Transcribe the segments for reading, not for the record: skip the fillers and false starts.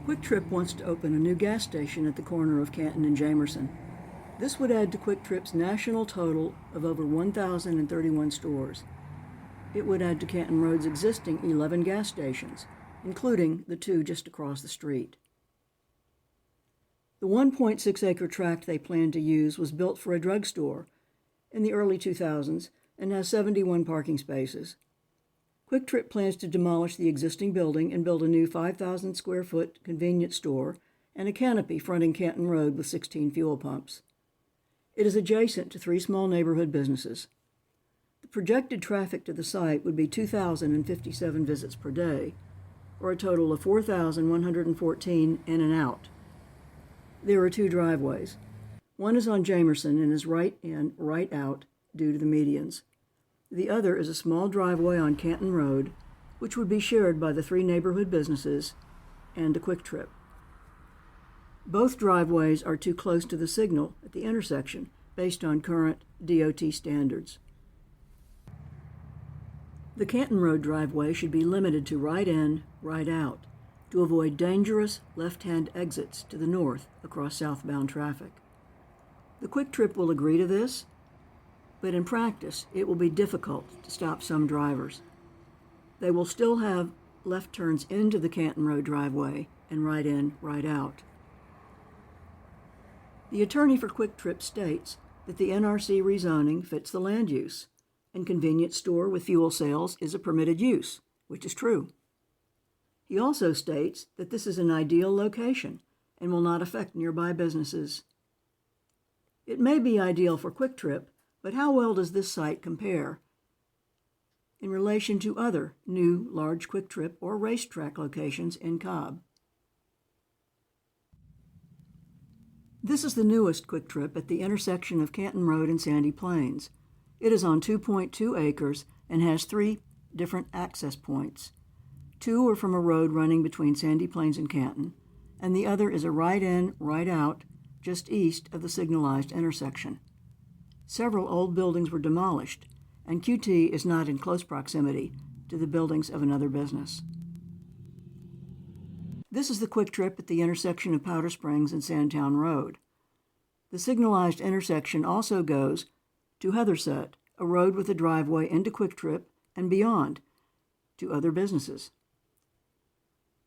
QuikTrip wants to open a new gas station at the corner of Canton and Jamerson. This would add to QuikTrip's national total of over 1,031 stores. It would add to Canton Road's existing 11 gas stations, including the 2 just across the street. The 1.6-acre tract they planned to use was built for a drugstore in the early 2000s and has 71 parking spaces. QuikTrip plans to demolish the existing building and build a new 5,000-square-foot convenience store and a canopy fronting Canton Road with 16 fuel pumps. It is adjacent to 3 small neighborhood businesses. The projected traffic to the site would be 2,057 visits per day, or a total of 4,114 in and out. There are 2 driveways. One is on Jamerson and is right in, right out due to the medians. The other is a small driveway on Canton Road, which would be shared by the 3 neighborhood businesses and a QuikTrip. Both driveways are too close to the signal at the intersection based on current DOT standards. The Canton Road driveway should be limited to right in, right out to avoid dangerous left-hand exits to the north across southbound traffic. The QuikTrip will agree to this, but in practice, it will be difficult to stop some drivers. They will still have left turns into the Canton Road driveway and right in, right out. The attorney for QuikTrip states that the NRC rezoning fits the land use, and convenience store with fuel sales is a permitted use, which is true. He also states that this is an ideal location and will not affect nearby businesses. It may be ideal for QuikTrip, but how well does this site compare in relation to other new large QuikTrip or racetrack locations in Cobb? This is the newest QuikTrip at the intersection of Canton Road and Sandy Plains. It is on 2.2 acres and has 3 different access points. 2 are from a road running between Sandy Plains and Canton, and the other is a right in, right out, just east of the signalized intersection. Several old buildings were demolished, and QT is not in close proximity to the buildings of another business. This is the QuikTrip at the intersection of Powder Springs and Sandtown Road. The signalized intersection also goes to Heatherset, a road with a driveway into QuikTrip and beyond to other businesses.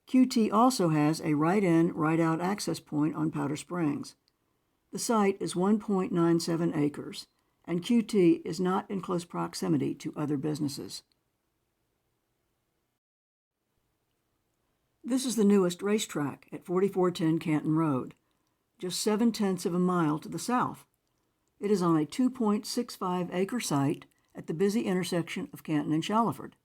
QT also has a right-in, right-out access point on Powder Springs. The site is 1.97 acres, and QT is not in close proximity to other businesses. This is the newest racetrack at 4410 Canton Road, just 0.7 of a mile to the south. It is on a 2.65-acre site at the busy intersection of Canton and Shallowford.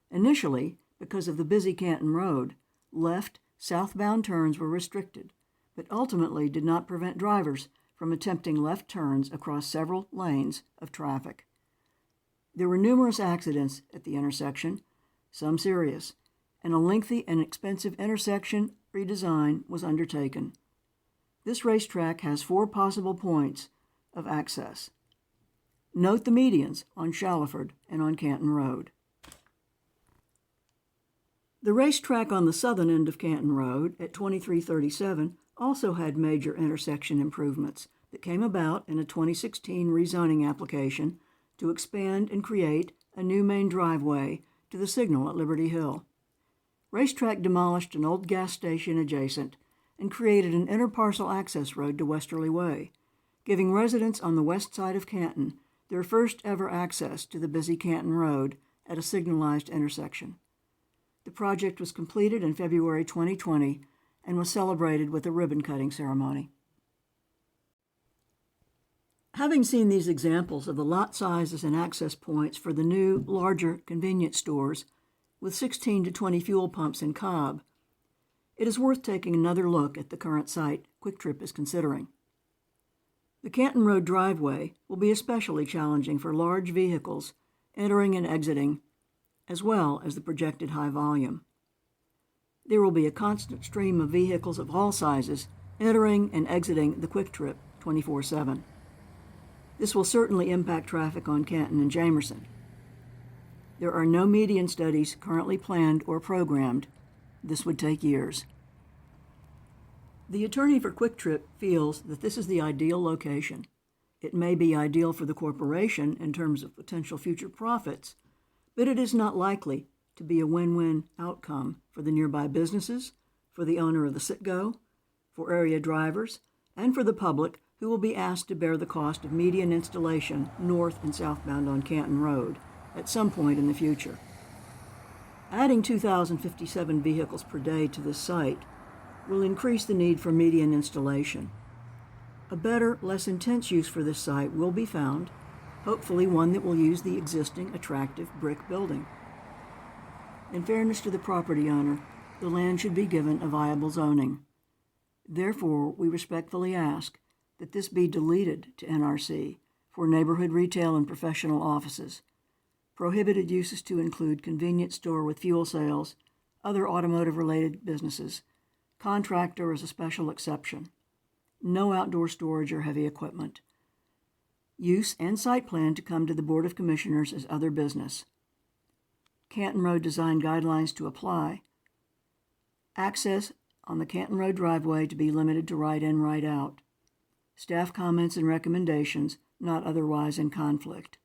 Initially, because of the busy Canton Road, left southbound turns were restricted, but ultimately did not prevent drivers from attempting left turns across several lanes of traffic. There were numerous accidents at the intersection, some serious, and a lengthy and expensive intersection redesign was undertaken. This racetrack has 4 possible points of access. Note the medians on Shallowford and on Canton Road. The racetrack on the southern end of Canton Road at 2337 also had major intersection improvements that came about in a 2016 rezoning application to expand and create a new main driveway to the signal at Liberty Hill. Racetrack demolished an old gas station adjacent and created an interparcel access road to Westerly Way, giving residents on the west side of Canton their first ever access to the busy Canton Road at a signalized intersection. The project was completed in February 2020 and was celebrated with a ribbon-cutting ceremony. Having seen these examples of the lot sizes and access points for the new, larger convenience stores with 16 to 20 fuel pumps in Cobb, it is worth taking another look at the current site QuikTrip is considering. The Canton Road driveway will be especially challenging for large vehicles entering and exiting, as well as the projected high volume. There will be a constant stream of vehicles of all sizes entering and exiting the QuikTrip 24/7. This will certainly impact traffic on Canton and Jamerson. There are no median studies currently planned or programmed. This would take years. The attorney for QuikTrip feels that this is the ideal location. It may be ideal for the corporation in terms of potential future profits, but it is not likely to be a win-win outcome for the nearby businesses, for the owner of the Citgo, for area drivers, and for the public who will be asked to bear the cost of median installation north and southbound on Canton Road at some point in the future. Adding 2,057 vehicles per day to this site will increase the need for median installation. A better, less intense use for this site will be found, hopefully one that will use the existing attractive brick building. In fairness to the property owner, the land should be given a viable zoning. Therefore, we respectfully ask that this be deleted to NRC for neighborhood retail and professional offices. Prohibited uses to include convenience store with fuel sales, other automotive-related businesses, contractor as a special exception. No outdoor storage or heavy equipment. Use and site plan to come to the Board of Commissioners as other business. Canton Road design guidelines to apply. Access on the Canton Road driveway to be limited to right-in, right-out. Staff comments and recommendations not otherwise in conflict.